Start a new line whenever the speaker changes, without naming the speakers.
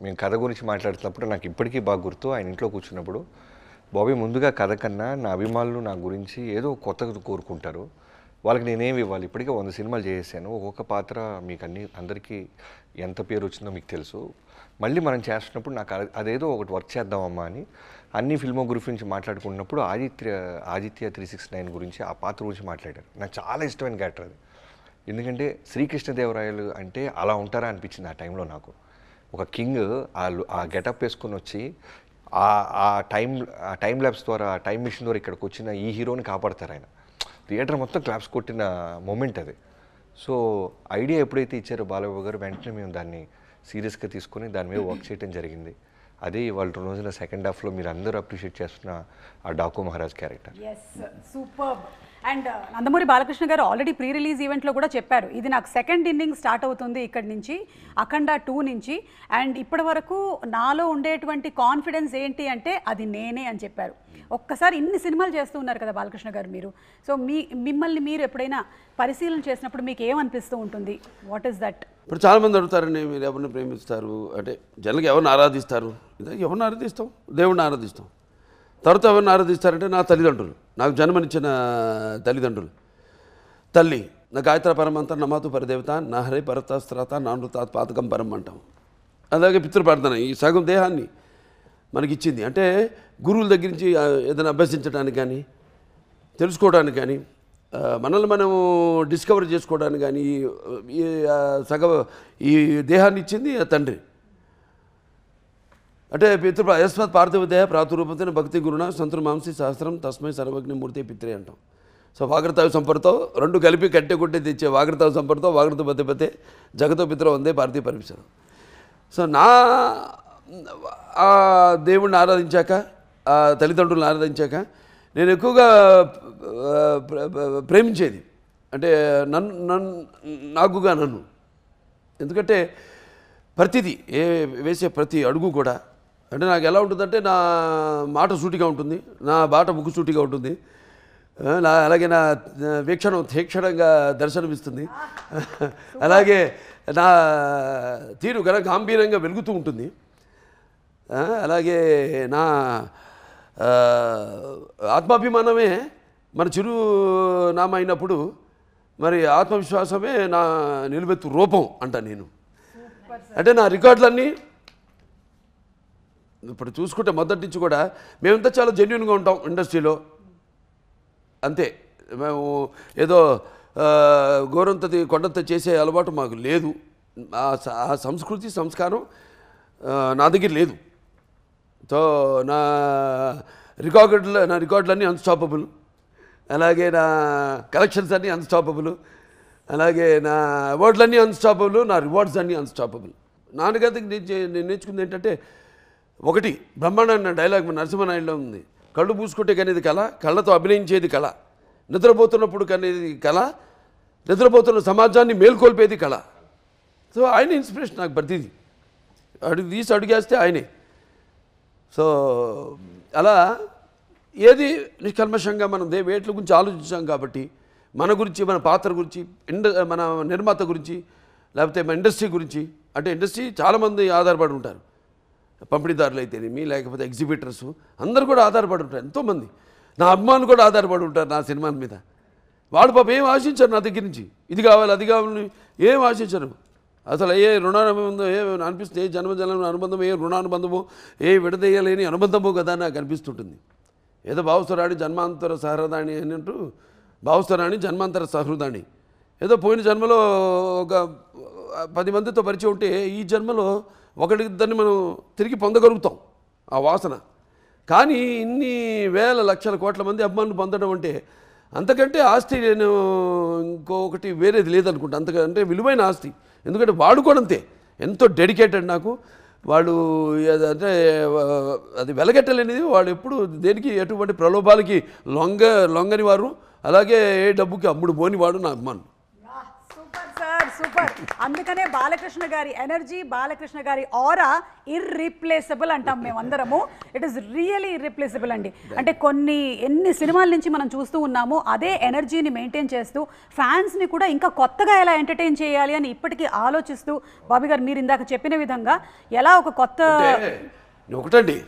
మేము కథ గురించి మాట్లాడుతున్నప్పుడు నాకు ఇప్పటికీ బాగా గుర్తు. ఆయన ఇంట్లో కూర్చున్నప్పుడు, బాబీ ముందుగా కథ కన్నా నా అభిమానులు నా గురించి ఏదో కొత్తగా కోరుకుంటారు, వాళ్ళకి నేనేమి ఇవ్వాలి, ఇప్పటికే 100 సినిమాలు చేసేసాను, ఒక్కొక్క పాత్ర మీకు అందరికీ ఎంత పేరు వచ్చిందో మీకు తెలుసు, మళ్ళీ మనం చేస్తున్నప్పుడు నాకు అదేదో ఒకటి వర్క్ చేద్దామమ్మా అని అన్ని ఫిల్మోగ్రఫీ నుంచి మాట్లాడుకున్నప్పుడు ఆదిత్య 369 గురించి, ఆ పాత్ర గురించి మాట్లాడారు. నాకు చాలా ఇష్టమైన క్యారెక్టర్ అది. ఎందుకంటే శ్రీకృష్ణదేవరాయలు అంటే అలా ఉంటారా అనిపించింది ఆ టైంలో నాకు. ఒక కింగ్ ఆ గెటప్ వేసుకొని వచ్చి ఆ టైం ల్యాబ్స్ ద్వారా, ఆ టైం మిషన్ ద్వారా ఇక్కడికి వచ్చిన ఈ హీరోని కాపాడతారు ఆయన. థియేటర్ మొత్తం క్లాప్స్ కొట్టిన మూమెంట్ అది. సో ఐడియా ఎప్పుడైతే ఇచ్చారో బాలబాబు గారు, వెంటనే మేము దాన్ని సీరియస్గా తీసుకొని దాని మీద వర్క్ చేయడం జరిగింది. అదే ఇవాళ రోజున సెకండ్ హాఫ్లో మీరు అందరూ అప్రిషియేట్ చేస్తున్న ఆ Daaku Maharaj character.
Super. And Nandamuri Balakrishna గారు ఆల్రెడీ ప్రీ రిలీజ్ ఈవెంట్లో కూడా చెప్పారు, ఇది నాకు సెకండ్ ఇన్నింగ్ స్టార్ట్ అవుతుంది ఇక్కడి నుంచి, అఖండ 2 నుంచి, అండ్ ఇప్పటి వరకు నాలో ఉండేటువంటి కాన్ఫిడెన్స్ ఏంటి అంటే అది నేనే అని చెప్పారు. ఒక్కసారి ఇన్ని సినిమాలు చేస్తూ ఉన్నారు కదా బాలకృష్ణ గారు మీరు, సో మిమ్మల్ని మీరు ఎప్పుడైనా పరిశీలన చేసినప్పుడు మీకు ఏమనిపిస్తూ ఉంటుంది? What is that?
ఇప్పుడు చాలామంది అడుగుతారండి, మీరు ఎవరిని ప్రేమిస్తారు అంటే, జనరల్గా ఎవరిని ఆరాధిస్తారు? ఎవరిని ఆరాధిస్తాం? దేవుడిని ఆరాధిస్తాం. తర్వాత ఎవరిని ఆరాధిస్తారంటే నా తల్లిదండ్రులు, నాకు జన్మనిచ్చిన తల్లిదండ్రులు. తల్లి నా గాయత్ర పరమంత నమాతు పరదేవత నా హరే పరతాస్త్రాత నానృతాత్ పాతకం పరం అంటాం. అలాగే పితృప్రార్థన, ఈ సగం దేహాన్ని మనకిచ్చింది. అంటే గురువుల దగ్గర నుంచి ఏదైనా అభ్యసించడానికి కానీ, తెలుసుకోవడానికి కానీ, మనల్ని మనము డిస్కవర్ చేసుకోవడానికి కానీ ఈ దేహాన్ని ఇచ్చింది తండ్రి. అంటే యస్మత్ పార్థివ దేహ ప్రాతురూపతిన భక్తి గురుణ సంతుర్ మాంసి సహస్రం తస్మై సర్వజ్ఞ మూర్తి పిత్రే అంటాం. సో వాగ్రతావి సంపర్తో రెండు కలిపి కట్టె కొట్టి తెచ్చే వాగ్రతావి సంపర్తో వాగ్రత బతిపతే జగతో పిత్ర వందే పార్థివ పరమేశ్వరం. సో ఆ దేవుణ్ణి ఆరాధించాక, ఆ తల్లిదండ్రులను ఆరాధించాక నేను ఎక్కువగా ప్రేమించేది అంటే నన్ను. ఎందుకంటే ప్రతిదీ వేసే ప్రతి అడుగు కూడా అంటే నాకు ఎలా ఉంటుందంటే, నా మాట సూటిగా ఉంటుంది, నా బాట ముక్కు సూటిగా ఉంటుంది, అలాగే నా వీక్షణం తీక్షణంగా దర్శనమిస్తుంది, అలాగే నా తీరు గాంభీర్యంగా వెలుగుతూ ఉంటుంది, అలాగే నా ఆత్మాభిమానమే మన చిరునామా అయినప్పుడు మరి ఆత్మవిశ్వాసమే నా నిలువెత్తు రూపం అంట నేను. అంటే నా రికార్డులన్నీ ఇప్పుడు చూసుకుంటే మొదటి నుంచి కూడా మేమంతా చాలా జెన్యున్గా ఉంటాం ఇండస్ట్రీలో, అంతే. మేము ఏదో గోరంతది కొండంత చేసే అలవాటు మాకు లేదు. ఆ సంస్కృతి సంస్కారం నా దగ్గర లేదు. సో నా రికార్డులన్నీ అన్స్టాపబుల్, అలాగే నా కలెక్షన్స్ అన్నీ అన్స్టాపబుల్, అలాగే నా అవార్డులన్నీ అన్స్టాపబుల్, నా రివార్డ్స్ అన్నీ అన్స్టాపబుల్. నాన్నగారికి నేను నేర్చుకుంది ఏంటంటే, ఒకటి బ్రహ్మాండ డైలాగ్ మన నరసింహనాయుడులో ఉంది, కళ్ళు పూసుకుంటే కనేది కళ, కళ్ళతో అభినయించేది కళ, నిద్రపోతున్నప్పుడు కనేది కళ, నిద్రపోతున్న సమాజాన్ని మేల్కొల్పేది కళ. సో ఆయన ఇన్స్పిరేషన్ నాకు ప్రతిదీ, అడుగేస్తే ఆయనే. సో అలా ఏది నిష్కల్మషంగా మనం వేట్ల గురించి ఆలోచించాం కాబట్టి, మన గురించి, మన పాత్ర గురించి, మన నిర్మాత గురించి, లేకపోతే మన ఇండస్ట్రీ గురించి, అంటే ఇండస్ట్రీ చాలామంది ఆధారపడి ఉంటారు, పంపిణీదారులు అయితేనేమి, లేకపోతే ఎగ్జిబిటర్స్ అందరూ కూడా ఆధారపడి ఉంటారు. ఎంతోమంది నా అభిమానులు కూడా ఆధారపడి ఉంటారు నా సినిమాల మీద. వాడు పాప ఏం ఆశించారు నా దగ్గర నుంచి, ఇది కావాలి అది కావాలని ఏం ఆశించరు. అసలు ఏ రుణానుబంధం ఏ అనిపిస్తుంది, ఏ జన్మ అనుబంధం, ఏ రుణానుబంధమో, ఏ విడదీయలేని అనుబంధమో కదా నాకు అనిపిస్తుంటుంది. ఏదో భావస్థరాణి జన్మాంతర సహృదాణి అని అంటూ, భావస్థరాణి జన్మాంతర సహృదాణి, ఏదో పోయిన జన్మలో ఒక 10 మందితో పరిచయం ఉంటే ఈ జన్మలో ఒకటిద్దరిని మనం తిరిగి పొందగలుగుతాం ఆ వాసన. కానీ ఇన్ని వేల లక్షల కోట్ల మంది అభిమానులు పొందడం అంటే, అంతకంటే ఆస్తి నేను ఇంకొకటి వేరేది లేదనుకుంటా, అంతకంటే విలువైన ఆస్తి. ఎందుకంటే వాడు కూడా అంతే, ఎంతో డెడికేటెడ్ నాకు. వాళ్ళు అంటే అది వెలగట్టలేనిది, వాడు ఎప్పుడు దేనికి ఎటువంటి ప్రలోభాలకి లొంగని వారు, అలాగే ఏ డబ్బుకి అమ్ముడు పోని వాడు నా అభిమానులు.
Super sir, super. అందుకనే బాలకృష్ణ గారి ఎనర్జీ, బాలకృష్ణ గారి ఆరా ఇర్రీప్లేసబుల్ అంటాం మేమందరము. ఇట్ ఈస్ రియలీ ఇర్రీప్లేసబుల్ అండి. అంటే ఎన్ని సినిమాల నుంచి మనం చూస్తూ ఉన్నాము, అదే ఎనర్జీని మెయింటైన్ చేస్తూ ఫ్యాన్స్ని కూడా ఇంకా కొత్తగా ఎలా ఎంటర్టైన్ చేయాలి అని ఇప్పటికీ ఆలోచిస్తూ బాబీ గారు మీరు ఇందాక చెప్పిన విధంగా ఎలా ఒక కొత్త
ఒకటండి